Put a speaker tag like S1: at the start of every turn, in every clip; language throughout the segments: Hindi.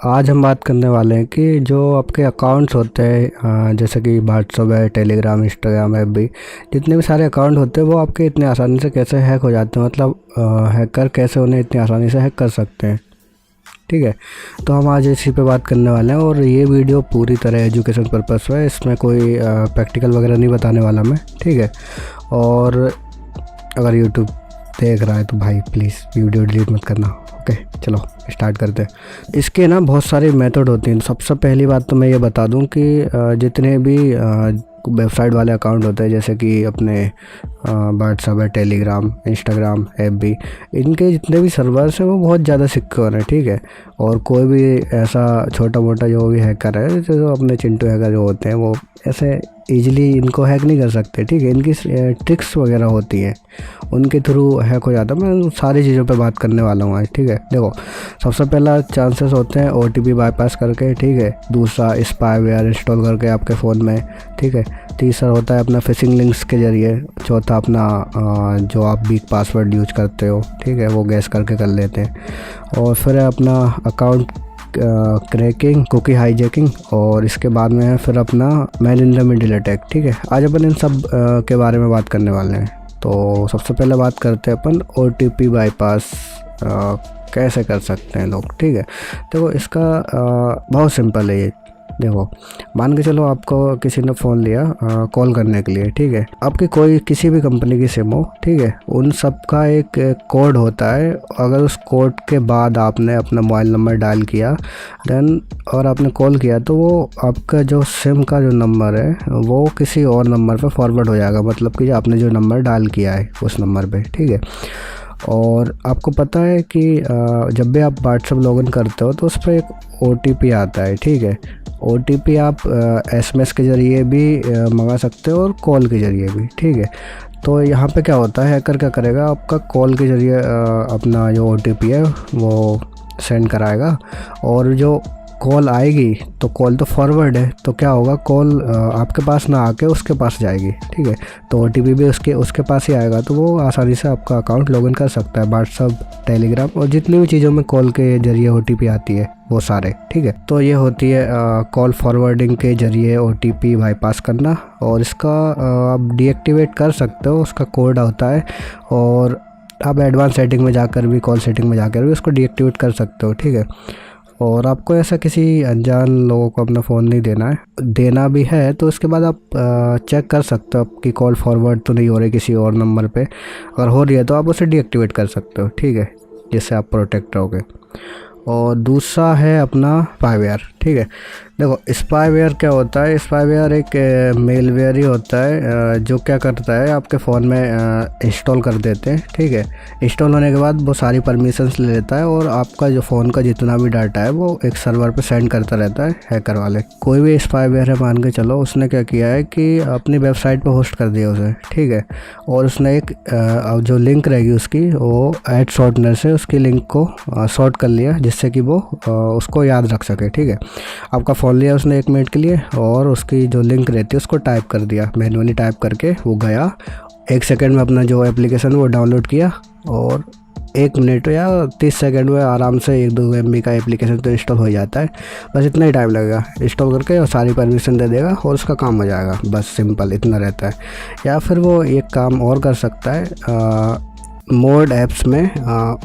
S1: आज हम बात करने वाले हैं कि जो आपके अकाउंट्स होते हैं, जैसे कि व्हाट्सअप है, टेलीग्राम, इंस्टाग्राम, एफबी, जितने भी सारे अकाउंट होते हैं वो आपके इतने आसानी से कैसे हैक हो जाते हैं, मतलब हैकर कैसे उन्हें इतनी आसानी से हैक कर सकते हैं। ठीक है, तो हम आज इसी पे बात करने वाले हैं और ये वीडियो पूरी तरह एजुकेशन पर्पस है, इसमें कोई प्रैक्टिकल वगैरह नहीं बताने वाला मैं। ठीक है, और अगर यूट्यूब देख रहा है तो भाई प्लीज़ वीडियो डिलीट मत करना। ओके, चलो स्टार्ट करते हैं। इसके ना बहुत सारे मेथड होते हैं। सबसे पहली बात तो मैं ये बता दूं कि जितने भी वेबसाइट वाले अकाउंट होते हैं, जैसे कि अपने व्हाट्सअप है, टेलीग्राम, इंस्टाग्राम, एफबी, इनके जितने भी सर्वर्स हैं वो बहुत ज़्यादा सिक्योर हैं। ठीक है, और कोई भी ऐसा छोटा मोटा जो भी हैकर है, जो अपने चिंटू हैकर जो होते हैं, वो ऐसे ईजिली इनको हैक नहीं कर सकते। ठीक है, इनकी ट्रिक्स वगैरह होती हैं, उनके थ्रू हैक हो जाता है। मैं सारी चीज़ों पे बात करने वाला हूँ आज। ठीक है, देखो, सबसे पहला चांसेस होते हैं ओटीपी बाईपास करके। ठीक है, दूसरा स्पाईवेयर इंस्टॉल करके आपके फ़ोन में। ठीक है, तीसरा होता है अपना फिशिंग लिंक्स के ज़रिए। चौथा अपना जो आप वीक पासवर्ड यूज करते हो, ठीक है, वो गैस करके कर लेते हैं। और फिर है अपना अकाउंट क्रैकिंग, कुकी हाईजैकिंग, और इसके बाद में है फिर अपना man in the middle attack. ठीक है, आज अपन इन सब के बारे में बात करने वाले हैं। तो सबसे पहले बात करते हैं अपन ओटीपी बाईपास कैसे कर सकते हैं लोग। ठीक है, देखो इसका बहुत सिंपल है ये। देखो, मान के चलो आपको किसी ने फ़ोन लिया कॉल करने के लिए। ठीक है, आपकी कोई किसी भी कंपनी की सिम हो, ठीक है, उन सब का एक कोड होता है। अगर उस कोड के बाद आपने अपना मोबाइल नंबर डायल किया देन और आपने कॉल किया, तो वो आपका जो सिम का जो नंबर है वो किसी और नंबर पर फॉरवर्ड हो जाएगा, मतलब कि आपने जो नंबर डायल किया है उस नंबर पर। ठीक है, और आपको पता है कि जब भी आप व्हाट्सअप लॉगिन करते हो तो उस पर एक ओटीपी आता है। ठीक है, ओटीपी आप एसएमएस के ज़रिए भी मंगा सकते हो और कॉल के ज़रिए भी। ठीक है, तो यहाँ पे क्या होता है, हैकर क्या करेगा, आपका कॉल के ज़रिए अपना जो ओटीपी है वो सेंड कराएगा, और जो कॉल आएगी तो कॉल तो फॉरवर्ड है, तो क्या होगा, कॉल आपके पास ना आके उसके पास जाएगी। ठीक है, तो ओटीपी भी उसके पास ही आएगा, तो वो आसानी से आपका अकाउंट लॉगिन कर सकता है, व्हाट्सअप, टेलीग्राम और जितनी भी चीज़ों में कॉल के ज़रिए ओटीपी आती है वो सारे। ठीक है, तो ये होती है कॉल फॉरवर्डिंग के ज़रिए ओटीपी बाईपास करना, और इसका आप डीएक्टिवेट कर सकते हो, उसका कोड होता है, और आप एडवांस सेटिंग में जाकर भी, कॉल सेटिंग में जाकर भी उसको डीएक्टिवेट कर सकते हो। ठीक है, और आपको ऐसा किसी अनजान लोगों को अपना फ़ोन नहीं देना है। देना भी है तो उसके बाद आप चेक कर सकते हो कि कॉल फॉरवर्ड तो नहीं हो रही किसी और नंबर पे। अगर हो रही है तो आप उसे डीएक्टिवेट कर सकते हो। ठीक है, जिससे आप प्रोटेक्ट रहोगे। और दूसरा है अपना स्पाईवेयर। ठीक है, देखो स्पाईवेयर क्या होता है, स्पाईवेयर एक मेलवेयर ही होता है जो क्या करता है, आपके फ़ोन में इंस्टॉल कर देते हैं। ठीक है, इंस्टॉल होने के बाद वो सारी परमिशंस ले लेता है और आपका जो फ़ोन का जितना भी डाटा है वो एक सर्वर पे सेंड करता रहता है हैकर वाले। कोई भी स्पाईवेयर है मान के चलो, उसने क्या किया है कि अपनी वेबसाइट पर होस्ट कर दिया उसे। ठीक है, और उसने एक जो लिंक रहेगी उसकी, वो ऐड शॉर्टनर से उसकी लिंक को शॉर्ट कर लिया, जिससे कि वो उसको याद रख सके। ठीक है, आपका फ़ोन लिया उसने 1 मिनट के लिए और उसकी जो लिंक रहती है उसको टाइप कर दिया, मैन्युअली टाइप करके वो गया, 1 सेकंड में अपना जो एप्लीकेशन वो डाउनलोड किया, और 1 मिनट या 30 सेकंड में आराम से 1-2 MB का एप्लीकेशन तो इंस्टॉल हो जाता है। बस इतना ही टाइम लगेगा इंस्टॉल करके, और सारी परमिशन दे देगा और उसका काम हो जाएगा। बस सिंपल इतना रहता है। या फिर वो एक काम और कर सकता है, मोड ऐप्स में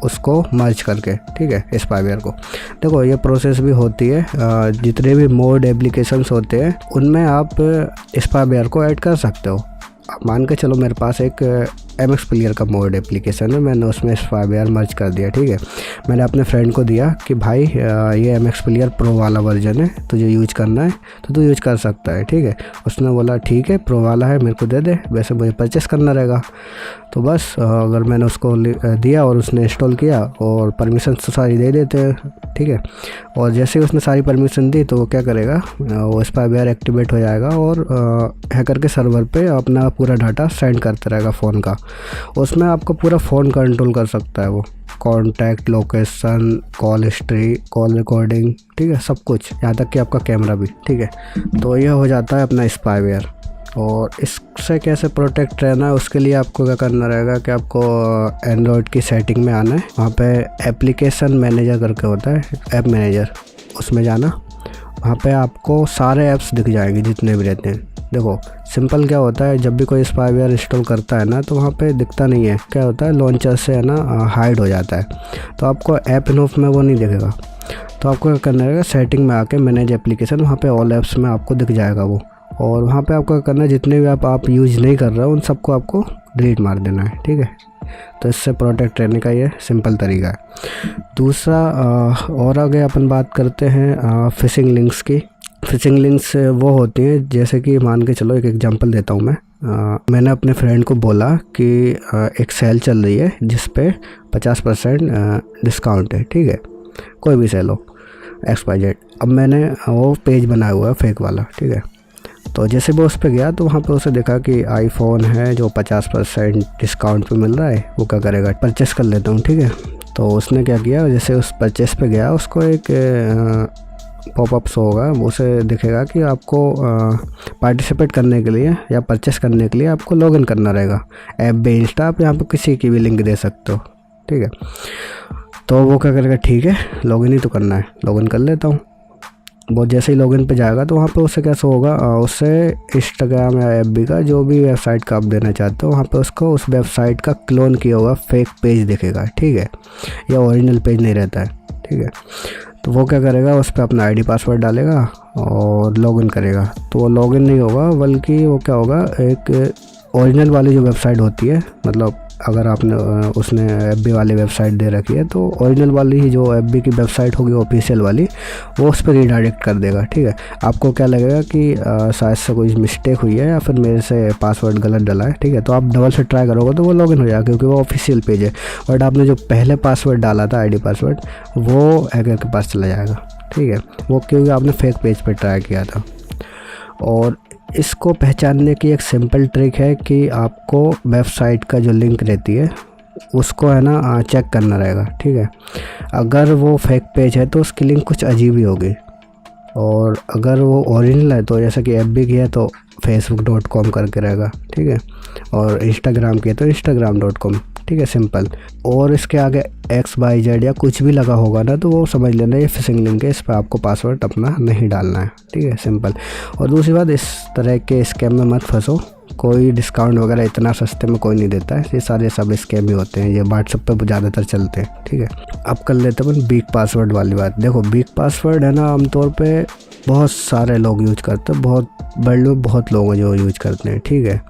S1: उसको मर्ज करके। ठीक है, स्पाईवेयर को देखो ये प्रोसेस भी होती है। जितने भी मोड एप्लीकेशंस होते हैं उनमें आप स्पाईवेयर को ऐड कर सकते हो। मान के चलो मेरे पास एक MX प्लेयर का मोड एप्लीकेशन है, मैंने उसमें स्पाईवेयर मर्ज कर दिया। ठीक है, मैंने अपने फ्रेंड को दिया कि भाई ये MX प्लेयर प्रो वाला वर्जन है, तुझे यूज करना है तो तू यूज कर सकता है। ठीक है, उसने बोला ठीक है प्रो वाला है, मेरे को दे दे, वैसे मुझे परचेस करना रहेगा। तो बस अगर मैंने उसको दिया और उसने इंस्टॉल किया, और परमिशन तो सारी दे देते हैं। ठीक है, और जैसे ही उसने सारी परमिशन दी तो वो क्या करेगा, वो स्पाईवेयर एक्टिवेट हो जाएगा और हैकर के सर्वर पे अपना पूरा डाटा सेंड करता रहेगा फ़ोन का। उसमें आपको पूरा फ़ोन कंट्रोल कर सकता है वो, contact, location, call history, call recording, ठीक है, सब कुछ, यहाँ तक कि आपका कैमरा भी। ठीक है, तो ये हो जाता है अपना स्पाईवेयर। और इससे कैसे प्रोटेक्ट रहना है, उसके लिए आपको क्या करना रहेगा कि आपको एंड्रॉयड की सेटिंग में आना है। वहाँ पे एप्लीकेशन मैनेजर करके होता है, ऐप मैनेजर, उसमें जाना, वहाँ पे आपको सारे ऐप्स दिख जाएंगे जितने भी रहते हैं। देखो सिंपल क्या होता है, जब भी कोई स्पाईवेयर इंस्टॉल करता है ना तो वहाँ पे दिखता नहीं है, क्या होता है लॉन्चर से है ना हाइड हो जाता है, तो आपको ऐप इनफ में वो नहीं दिखेगा। तो आपको क्या करना रहेगा, सेटिंग में आके मैनेज एप्लीकेशन, वहाँ पे ऑल ऐप्स में आपको दिख जाएगा वो, और वहाँ पे आपको क्या करना है, जितने भी आप यूज़ नहीं कर रहे हो उन सबको आपको डिलीट मार देना है, ठीक है। तो इससे प्रोटेक्ट रहने का ये सिंपल तरीका है। दूसरा और आगे अपन बात करते हैं फिशिंग लिंक्स की। फिशिंग लिंक्स वो होती हैं, जैसे कि मान के चलो एक एग्जांपल देता हूँ मैं। मैंने अपने फ्रेंड को बोला कि एक सेल चल रही है जिस पे 50% डिस्काउंट है, ठीक है, कोई भी सेल हो XYZ। अब मैंने वो पेज बनाया हुआ है फेक वाला, ठीक है। तो जैसे वो उस पर गया तो वहाँ पे उसे देखा कि आईफोन है जो 50% डिस्काउंट पे मिल रहा है, वो क्या करेगा, परचेस कर लेता हूँ, ठीक है। तो उसने क्या किया, जैसे उस परचेस पे गया उसको एक पॉपअप्स होगा, उसे दिखेगा कि आपको पार्टिसिपेट करने के लिए या परचेस करने के लिए आपको लॉगिन करना रहेगा ऐप पे, इंस्टा आप यहाँ पे किसी की भी लिंक दे सकते हो, ठीक है। तो वो क्या करेगा, ठीक है लॉगिन ही तो करना है, लॉगिन कर लेता हूँ। वो जैसे ही लॉगिन पे जाएगा तो वहाँ पे उससे कैसे होगा, उससे इंस्टाग्राम या एफबी का जो भी वेबसाइट का आप देना चाहते हो वहाँ पे उसको उस वेबसाइट का क्लोन किया हुआ फेक पेज दिखेगा, ठीक है, या ओरिजिनल पेज नहीं रहता है, ठीक है। तो वो क्या करेगा, उस पर अपना आईडी पासवर्ड डालेगा और लॉगिन करेगा। तो वो लॉगिन नहीं होगा, बल्कि वो क्या होगा, एक ओरिजिनल वाली जो वेबसाइट होती है, मतलब अगर आपने उसने एफबी वाली वेबसाइट दे रखी है तो ओरिजिनल वाली ही जो एफबी की वेबसाइट होगी ऑफिशियल वाली, वो उस पर रीडायरेक्ट कर देगा, ठीक है। आपको क्या लगेगा कि शायद से कोई मिस्टेक हुई है या फिर मेरे से पासवर्ड गलत डला है, ठीक है। तो आप डबल से ट्राई करोगे तो वो लॉगिन हो जाएगा, क्योंकि वो ऑफिशियल पेज है। बट आपने जो पहले पासवर्ड डाला था आईडी पासवर्ड, वो हैकर के पास चला जाएगा, ठीक है, वो क्योंकि आपने फेक पेज पर ट्राई किया था। और इसको पहचानने की एक सिंपल ट्रिक है कि आपको वेबसाइट का जो लिंक रहती है उसको है ना चेक करना रहेगा, ठीक है। अगर वो फेक पेज है तो उसकी लिंक कुछ अजीब ही होगी, और अगर वो ओरिजिनल है तो जैसे कि एफबी की है तो facebook.com करके रहेगा, ठीक है, और इंस्टाग्राम की है तो instagram.com, ठीक है, सिंपल। और इसके आगे XYZ या कुछ भी लगा होगा ना तो वो समझ लेना ये फिशिंग लिंक है, इस पर आपको पासवर्ड अपना नहीं डालना है, ठीक है, सिंपल। और दूसरी बात, इस तरह के स्कैम में मत फंसो, कोई डिस्काउंट वगैरह इतना सस्ते में कोई नहीं देता है, ये सारे सब स्कैम ही होते हैं, ये व्हाट्सएप पे ज़्यादातर चलते हैं, ठीक है। अब कर लेते हैं वीक पासवर्ड वाली बात। देखो वीक पासवर्ड है ना आमतौर पे बहुत सारे लोग यूज करते हैं, बहुत वर्ल्ड में बहुत लोग जो यूज करते हैं, ठीक है।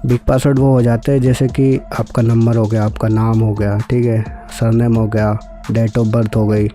S1: वीक पासवर्ड वो हो जाते हैं जैसे कि आपका नंबर हो गया, आपका नाम हो गया, ठीक है, सरनेम हो गया, डेट ऑफ बर्थ हो गई,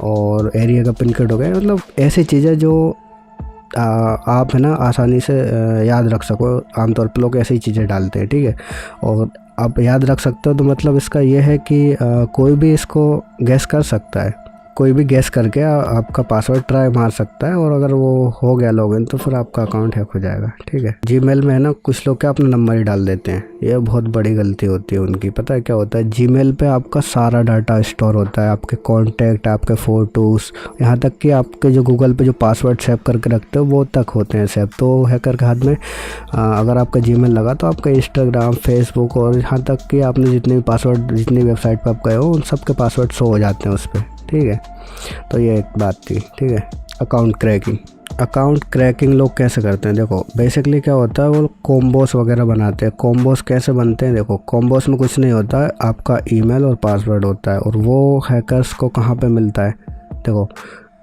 S1: और एरिया का पिन कोड हो गया, मतलब ऐसी चीज़ें जो आप है ना आसानी से याद रख सको। आमतौर पर लोग ऐसी चीज़ें डालते हैं, ठीक है, और आप याद रख सकते हो, तो मतलब इसका ये है कि कोई भी इसको गैस कर सकता है, कोई भी गैस करके आपका पासवर्ड ट्राई मार सकता है, और अगर वो हो गया लॉगिन तो फिर आपका अकाउंट हैक हो जाएगा, ठीक है। जीमेल में है ना कुछ लोग क्या अपना नंबर ही डाल देते हैं, ये बहुत बड़ी गलती होती है उनकी। पता है क्या होता है, जीमेल पे आपका सारा डाटा स्टोर होता है, आपके कॉन्टैक्ट, आपके फ़ोटोज़, यहाँ तक कि आपके जो गूगल पे जो पासवर्ड सेव करके रखते हो वो तक होते हैं सेव। तो हैकर के हाथ में अगर आपका जीमेल लगा तो आपका इंस्टाग्राम, फेसबुक, और यहाँ तक कि आपने जितने भी पासवर्ड जितनी वेबसाइट पर आप गए हो उन सब के पासवर्ड शो हो जाते हैं उस पर, ठीक है। तो ये एक बात थी, ठीक है। अकाउंट क्रैकिंग लोग कैसे करते हैं, देखो बेसिकली क्या होता है, वो कॉम्बोस वगैरह बनाते हैं। कॉम्बोस कैसे बनते हैं, देखो कॉम्बोस में कुछ नहीं होता है, आपका ईमेल और पासवर्ड होता है, और वो हैकर्स को कहाँ पे मिलता है, देखो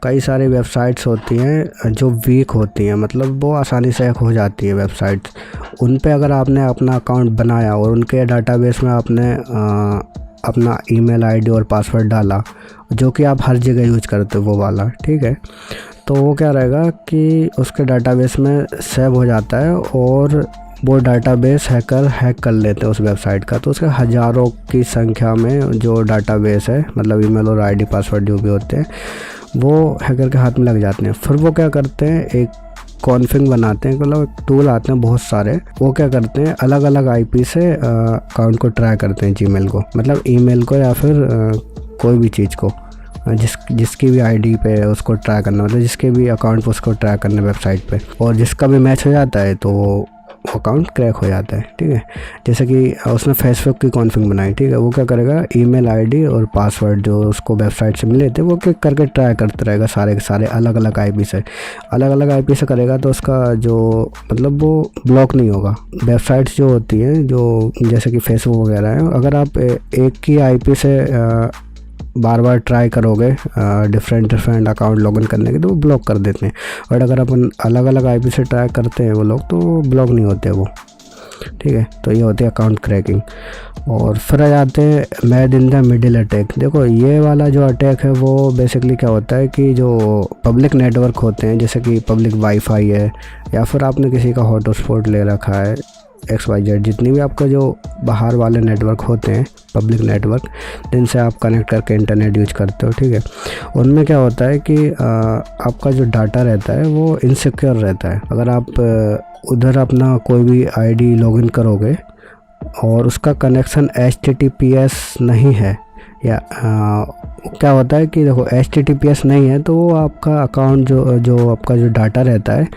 S1: कई सारी वेबसाइट्स होती हैं जो वीक होती हैं, मतलब वो आसानी से हैक हो जाती है वेबसाइट्स। उन पे अगर आपने अपना अकाउंट बनाया और उनके डाटाबेस में आपने अपना ईमेल आईडी और पासवर्ड डाला, जो कि आप हर जगह यूज करते हो वो वाला, ठीक है, तो वो क्या रहेगा कि उसके डाटाबेस में सेव हो जाता है, और वो डाटाबेस हैकर हैक कर लेते हैं उस वेबसाइट का। तो उसके हज़ारों की संख्या में जो डाटाबेस है, मतलब ईमेल और आईडी पासवर्ड जो भी होते हैं, वो हैकर के हाथ में लग जाते हैं। फिर वो क्या करते हैं, एक कॉन्फ़िग बनाते हैं, मतलब टूल आते हैं बहुत सारे, वो क्या करते हैं अलग अलग आईपी से अकाउंट को ट्राई करते हैं, जीमेल को, मतलब ईमेल को, या फिर कोई भी चीज़ को जिसकी भी आईडी पे उसको ट्राई करना, मतलब जिसके भी अकाउंट पर उसको ट्राई करना वेबसाइट पे, और जिसका भी मैच हो जाता है तो अकाउंट क्रैक हो जाता है, ठीक है। जैसे कि उसने फेसबुक की कॉन्फ़िग बनाई, ठीक है, वो क्या करेगा, ईमेल आईडी और पासवर्ड जो उसको वेबसाइट से मिले थे वो क्लिक करके ट्राई करते रहेगा सारे के सारे अलग अलग आईपी से करेगा, तो उसका जो मतलब वो ब्लॉक नहीं होगा। वेबसाइट्स जो होती हैं जो जैसे कि फेसबुक वगैरह है, अगर आप एक ही आईपी से बार बार ट्राई करोगे डिफरेंट अकाउंट लॉगिन करने के, तो वो ब्लॉक कर देते हैं। और अगर अपन अलग अलग आईपी से ट्राई करते हैं वो लोग, तो ब्लॉक नहीं होते वो, ठीक है। तो ये होती है अकाउंट क्रैकिंग। और फिर आ जाते हैं mad in the middle attack. देखो ये वाला जो अटैक है वो बेसिकली क्या होता है कि जो पब्लिक नेटवर्क होते हैं, जैसे कि पब्लिक वाईफाई है या फिर आपने किसी का हॉटस्पॉट ले रखा है, XYZ, जितनी भी आपका जो बाहर वाले नेटवर्क होते हैं पब्लिक नेटवर्क जिनसे आप कनेक्ट करके इंटरनेट यूज करते हो, ठीक है, उनमें क्या होता है कि आपका जो डाटा रहता है वो इनसिक्योर रहता है। अगर आप उधर अपना कोई भी आईडी लॉगिन करोगे और उसका कनेक्शन HTTPS नहीं है, या क्या होता है कि देखो HTTPS नहीं है तो वो आपका अकाउंट जो आपका जो डाटा रहता है,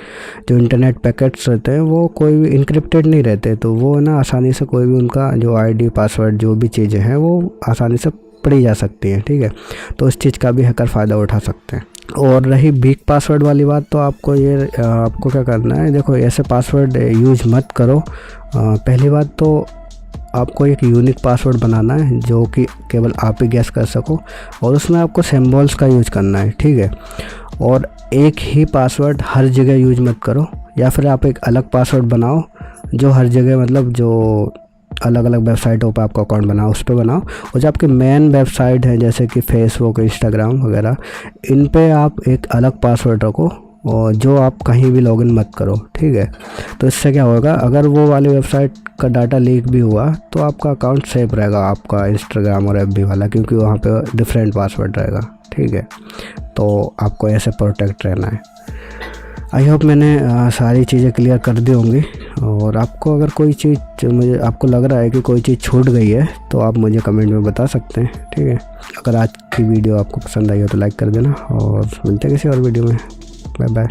S1: जो इंटरनेट पैकेट्स रहते हैं, वो कोई भी इनक्रिप्टेड नहीं रहते, तो वो ना आसानी से कोई भी उनका जो आईडी पासवर्ड जो भी चीज़ें हैं वो आसानी से पढ़ी जा सकती हैं, ठीक है। तो इस चीज़ का भी हैकर फ़ायदा उठा सकते हैं। और रही वीक पासवर्ड वाली बात, तो आपको क्या करना है, देखो ऐसे पासवर्ड यूज मत करो। पहली बात तो आपको एक यूनिक पासवर्ड बनाना है जो कि केवल आप ही गैस कर सको, और उसमें आपको सिंबल्स का यूज करना है, ठीक है। और एक ही पासवर्ड हर जगह यूज मत करो, या फिर आप एक अलग पासवर्ड बनाओ जो हर जगह, मतलब जो अलग अलग वेबसाइटों पर आपका अकाउंट बनाओ उस पर बनाओ। और जो आपके मेन वेबसाइट हैं जैसे कि फेसबुक, इंस्टाग्राम वगैरह, इन पे आप एक अलग पासवर्ड रखो और जो आप कहीं भी लॉगिन मत करो, ठीक है। तो इससे क्या होगा, अगर वो वाली वेबसाइट का डाटा लीक भी हुआ तो आपका अकाउंट सेफ रहेगा, आपका इंस्टाग्राम और FB वाला, क्योंकि वहाँ पे डिफरेंट पासवर्ड रहेगा, ठीक है। तो आपको ऐसे प्रोटेक्ट रहना है। आई होप मैंने सारी चीज़ें क्लियर कर दी होंगी। और आपको अगर कोई चीज़ मुझे आपको लग रहा है कि कोई चीज़ छूट गई है तो आप मुझे कमेंट में बता सकते हैं, ठीक है। अगर आज की वीडियो आपको पसंद आई हो तो लाइक कर देना, और मिलते हैं किसी और वीडियो में। Bye bye.